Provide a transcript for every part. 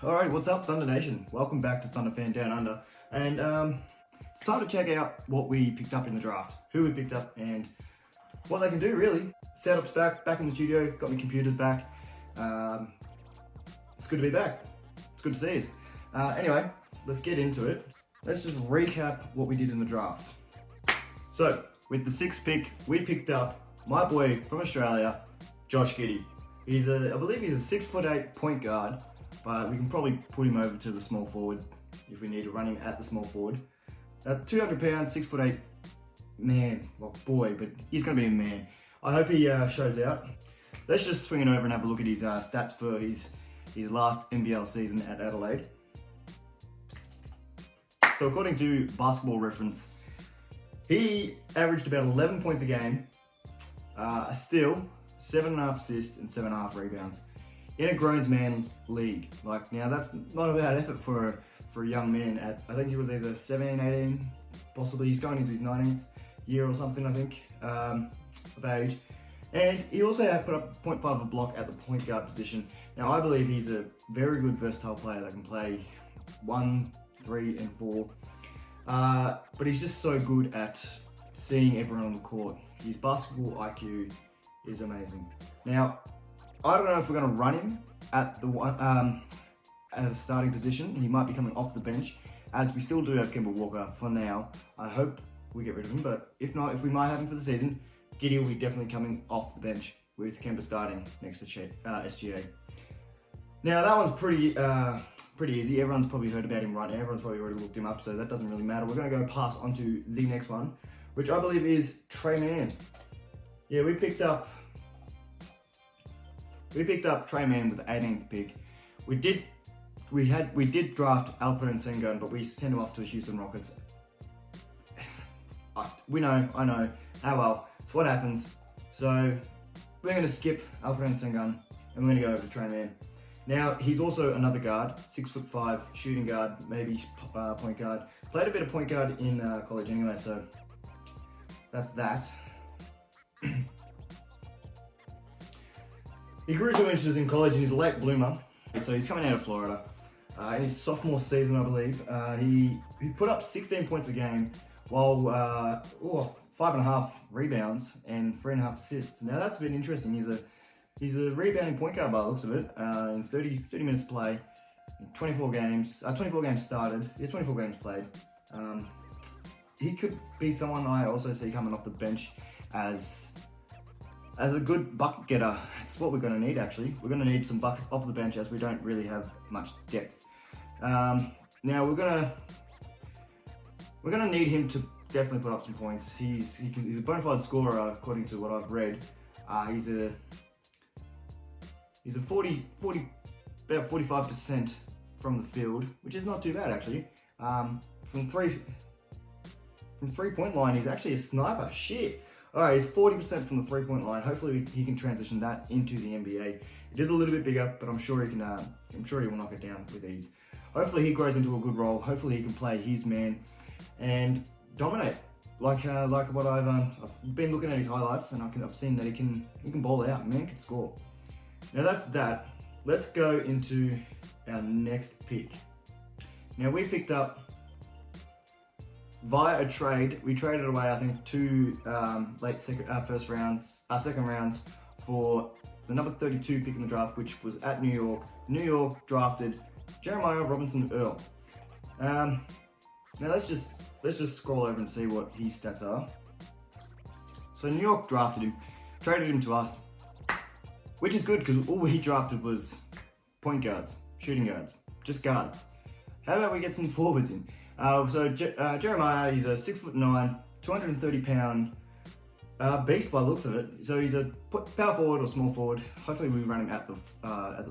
Alright, what's up, Thunder Nation? Welcome back to Thunder Fan Down Under. And it's time to check out what we picked up in the draft, who we picked up, and what they can do, really. Setup's back in the studio, got my computers back. It's good to be back. It's good to see us. Anyway, let's get into it. Let's just recap what we did in the draft. So, with the 6th pick, we picked up my boy from Australia, Josh Giddey. I believe he's a 6'8" point guard, but we can probably put him over to the small forward if we need to run him at the small forward. 200 pounds, 6'8", man, well boy, but he's going to be a man. I hope he shows out. Let's just swing it over and have a look at his stats for his last NBL season at Adelaide. So according to Basketball Reference, he averaged about 11 points a game, a steal, 7.5 assists and 7.5 rebounds in a grown man's league. Now that's not a bad effort for a young man I think he was either 17, 18, possibly he's going into his 19th year or something, I think, of age. And he also had put up 0.5 of a block at the point guard position. Now I believe he's a very good versatile player that can play 1, 3 and 4. But he's just so good at seeing everyone on the court. His basketball IQ is amazing. Now, I don't know if we're going to run him at a starting position. He might be coming off the bench, as we still do have Kemba Walker for now. I hope we get rid of him, but if not, if we might have him for the season, Giddey will be definitely coming off the bench with Kemba starting next to SGA. Now that one's pretty easy. Everyone's probably heard about him right now. Everyone's probably already looked him up, so that doesn't really matter. We're going to go pass on to the next one, which I believe is Tre Mann. Yeah, we picked up Tre Mann with the 18th pick. We did draft Alperen Sengun, but we sent him off to the Houston Rockets. I know. Ah well, it's what happens. So we're going to skip Alperen Sengun and we're going to go over to Tre Mann. Now he's also another guard, 6'5", shooting guard, maybe point guard. Played a bit of point guard in college anyway, so that's that. He grew 2 inches in college and he's a late bloomer. So he's coming out of Florida. In his sophomore season, I believe, he put up 16 points a game, while 5.5 rebounds and 3.5 assists. Now that's a bit interesting. He's a rebounding point guard by the looks of it. In 30 minutes play, 24 games started. Yeah, 24 games played. He could be someone I also see coming off the bench as a good bucket getter. It's what we're going to need, actually. We're going to need some buckets off the bench, as we don't really have much depth. Now we're gonna need him to definitely put up some points. He's a bona fide scorer, according to what I've read. He's a about 45% from the field, which is not too bad, actually. From three-point line, he's actually a sniper. Shit. Alright, he's 40% from the three-point line. Hopefully he can transition that into the NBA. It is a little bit bigger, but I'm sure he can. I'm sure he will knock it down with ease. Hopefully he grows into a good role. Hopefully he can play his man and dominate. Like what I've been looking at his highlights, and I've seen that he can ball out. Man can score. Now that's that. Let's go into our next pick. Now we picked up, via a trade, we traded away, I think, 2 second rounds for the number 32 pick in the draft, which was at New York. New York drafted Jeremiah Robinson Earl. Now let's just scroll over and see what his stats are. So New York drafted him, traded him to us, which is good because all he drafted was point guards, shooting guards, just guards. How about we get some forwards in? Jeremiah, he's a 6'9", 230-pound beast by the looks of it. So he's a power forward or small forward. Hopefully we run him at the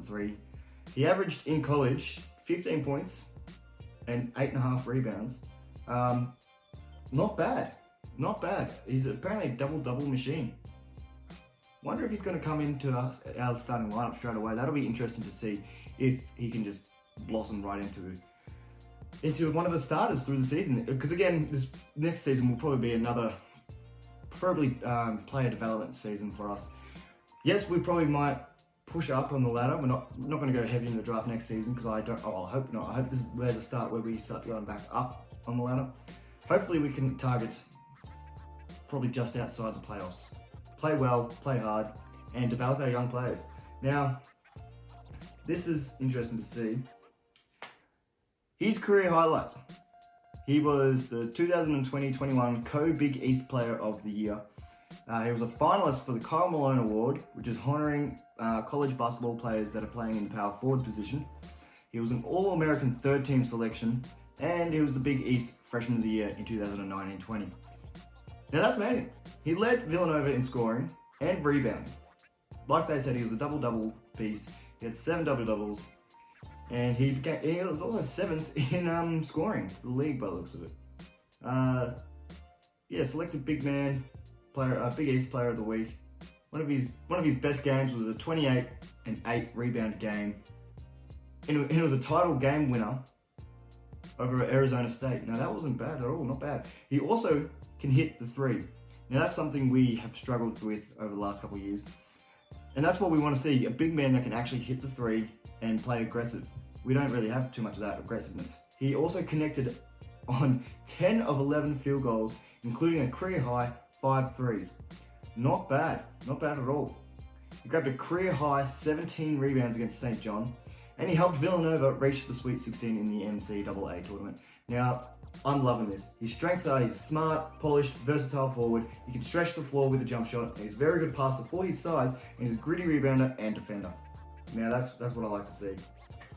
3. He averaged in college 15 points and 8.5 rebounds. Not bad. He's apparently a double-double machine. Wonder if he's going to come into our starting lineup straight away. That'll be interesting to see if he can just blossom right into one of the starters through the season. Because again, this next season will probably be another, preferably player development season for us. Yes, we probably might push up on the ladder. We're not going to go heavy in the draft next season because I hope not. I hope this is where we start going back up on the ladder. Hopefully we can target probably just outside the playoffs. Play well, play hard, and develop our young players. Now, this is interesting to see. His career highlights. He was the 2020-21 Co-Big East Player of the Year. He was a finalist for the Kyle Malone Award, which is honoring college basketball players that are playing in the power forward position. He was an All-American third-team selection, and he was the Big East Freshman of the Year in 2019-20. Now that's amazing. He led Villanova in scoring and rebounding. Like they said, he was a double-double beast. He had 7 double-doubles. And he was also 7th in scoring for the league by the looks of it. Selected big man player, Big East Player of the Week. One of his best games was a 28 and 8 rebound game. And it was a title game winner over Arizona State. Now that wasn't bad at all, not bad. He also can hit the 3. Now that's something we have struggled with over the last couple of years. And that's what we want to see, a big man that can actually hit the 3 and play aggressive. We don't really have too much of that aggressiveness. He also connected on 10 of 11 field goals, including a career high 5 threes. Not bad at all. He grabbed a career high 17 rebounds against St. John, and he helped Villanova reach the Sweet 16 in the NCAA tournament. Now, I'm loving this. His strengths are he's smart, polished, versatile forward. He can stretch the floor with a jump shot, and he's a very good passer for his size, and he's a gritty rebounder and defender. Now that's what I like to see.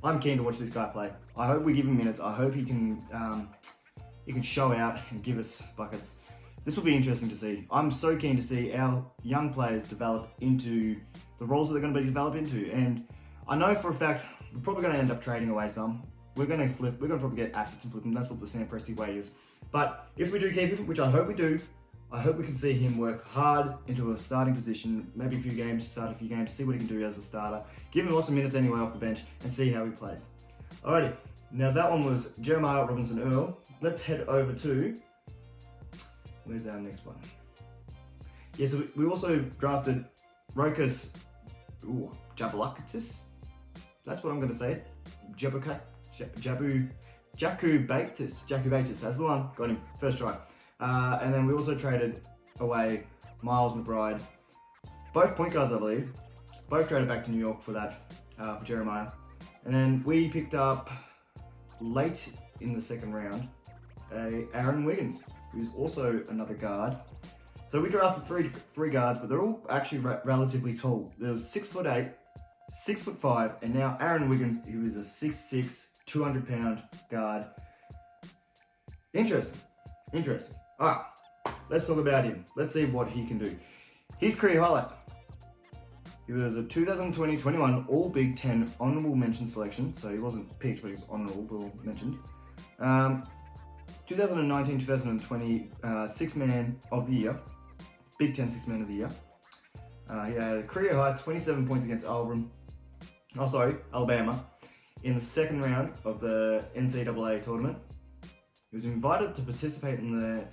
I'm keen to watch this guy play. I hope we give him minutes. I hope he can show out and give us buckets. This will be interesting to see. I'm so keen to see our young players develop into the roles that they're going to be developed into. And I know for a fact we're probably going to end up trading away some. We're going to probably get assets and flip them. That's what the Sam Presti way is. But if we do keep him, which I hope we do, I hope we can see him work hard into a starting position, maybe a few games, start a few games, see what he can do as a starter, give him lots of minutes anyway off the bench, and see how he plays. Alrighty, now that one was Jeremiah Robinson Earl. Let's head over to, where's our next one? Yeah, so we also drafted Rokas Jabalakis. That's what I'm going to say. Jaku Baitis, that's the one, got him, first try. And then we also traded away Miles McBride. Both point guards, I believe. Both traded back to New York for that, for Jeremiah. And then we picked up, late in the second round, Aaron Wiggins, who's also another guard. So we drafted three guards, but they're all actually relatively tall. There was 6'8", 6'5", and now Aaron Wiggins, who is a 6'6", 200-pound guard. Interesting. Alright, let's talk about him. Let's see what he can do. His career highlights. He was a 2020-21 All Big Ten honorable mention selection, so he wasn't picked, but he was honorable mentioned. 2019-2020 Sixth Man of the Year, Big Ten Sixth Man of the Year. He had a career high 27 points against Alabama, in the second round of the NCAA tournament. He was invited to participate in the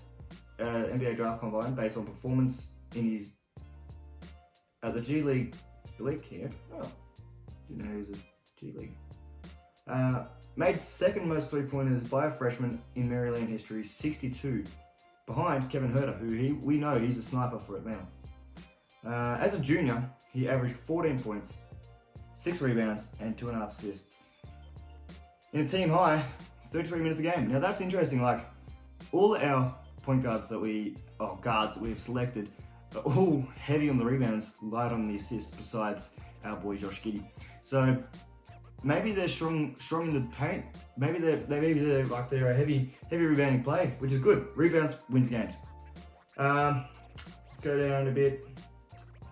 NBA Draft Combine based on performance in his the G League elite camp. Oh, didn't know he was a G League. Made second most three-pointers by a freshman in Maryland history, 62, behind Kevin Huerter, who we know he's a sniper for Atlanta. As a junior, he averaged 14 points, 6 rebounds, and 2.5 assists. In a team high, 33 minutes a game. Now that's interesting. Like all our point guards that we have selected are all heavy on the rebounds, light on the assists. Besides our boy Josh Giddey. So maybe they're strong in the paint. Maybe they're a heavy rebounding play, which is good. Rebounds wins games. Let's go down a bit.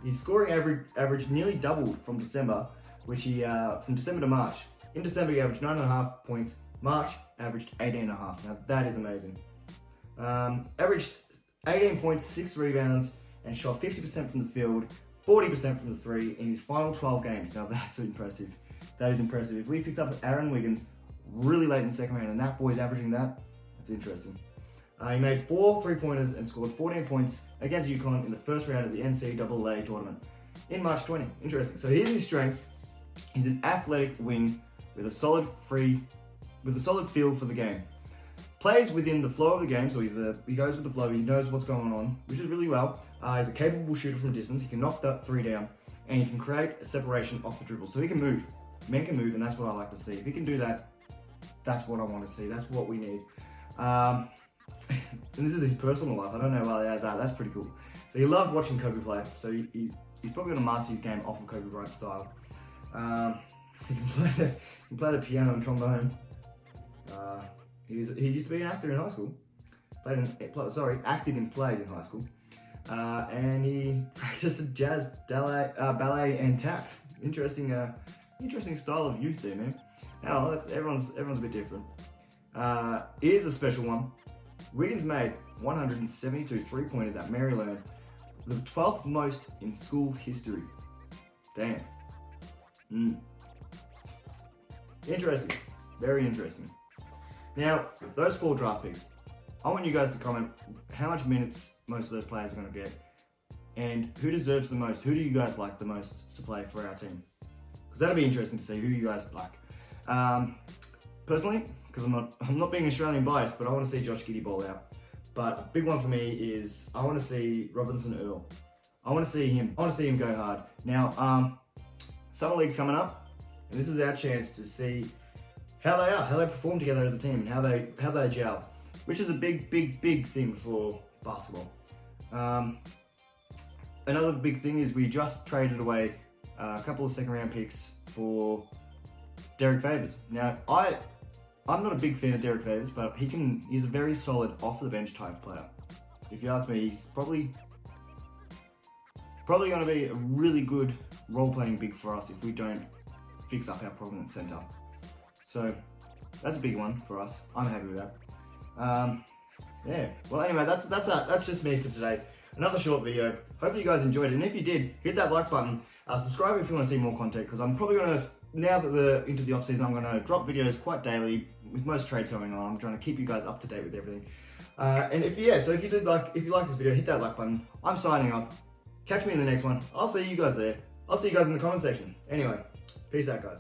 His scoring average nearly doubled from December, from December to March. In December, he averaged 9.5 points. March averaged 18.5. Now that is amazing. Averaged 18 points, 6 rebounds, and shot 50% from the field, 40% from the three in his final 12 games. Now that's impressive. That is impressive. If we picked up Aaron Wiggins really late in the second round and that boy's averaging that, that's interesting. He made 4 3-pointers and scored 14 points against UConn in the first round of the NCAA tournament. in March 20. Interesting. So here's his strength. He's an athletic wing with a solid feel for the game. Plays within the flow of the game, so he goes with the flow, he knows what's going on, which is really well. He's a capable shooter from distance, he can knock that three down, and he can create a separation off the dribble. So he can move. Man can move, and that's what I like to see. If he can do that, that's what I want to see. That's what we need. And this is his personal life. I don't know why they add that. That's pretty cool. So he loved watching Kobe play, so he's probably going to master his game off of Kobe Bryant's style. He can play the piano and trombone. He used to be an actor in high school. Acted in plays in high school. And he practiced jazz, ballet, and tap. Interesting style of youth there, man. Now, everyone's a bit different. Here's a special one. Wiggins made 172 three-pointers at Maryland, the 12th most in school history. Damn. Interesting. Very interesting. Now, with those 4 draft picks, I want you guys to comment how much minutes most of those players are going to get and who deserves the most. Who do you guys like the most to play for our team? Because that'll be interesting to see who you guys like. Personally, because I'm not being Australian biased, but I want to see Josh Giddey ball out. But a big one for me is I want to see Robinson Earl. I want to see him go hard. Now, summer league's coming up, and this is our chance to see how they perform together as a team, and how they gel, which is a big thing for basketball. Another big thing is we just traded away a couple of second-round picks for Derek Favors. Now, I'm not a big fan of Derek Favors, but he's a very solid off-the-bench type player. If you ask me, he's probably going to be a really good role-playing big for us if we don't fix up our prominent center. So that's a big one for us. I'm happy with that. Yeah. Well, anyway, that's just me for today. Another short video. Hopefully you guys enjoyed it. And if you did, hit that like button. Subscribe if you want to see more content, because I'm probably going to, now that we're into the off season, I'm going to drop videos quite daily with most trades going on. I'm trying to keep you guys up to date with everything. And if you like this video, hit that like button. I'm signing off. Catch me in the next one. I'll see you guys there. I'll see you guys in the comment section. Anyway, peace out, guys.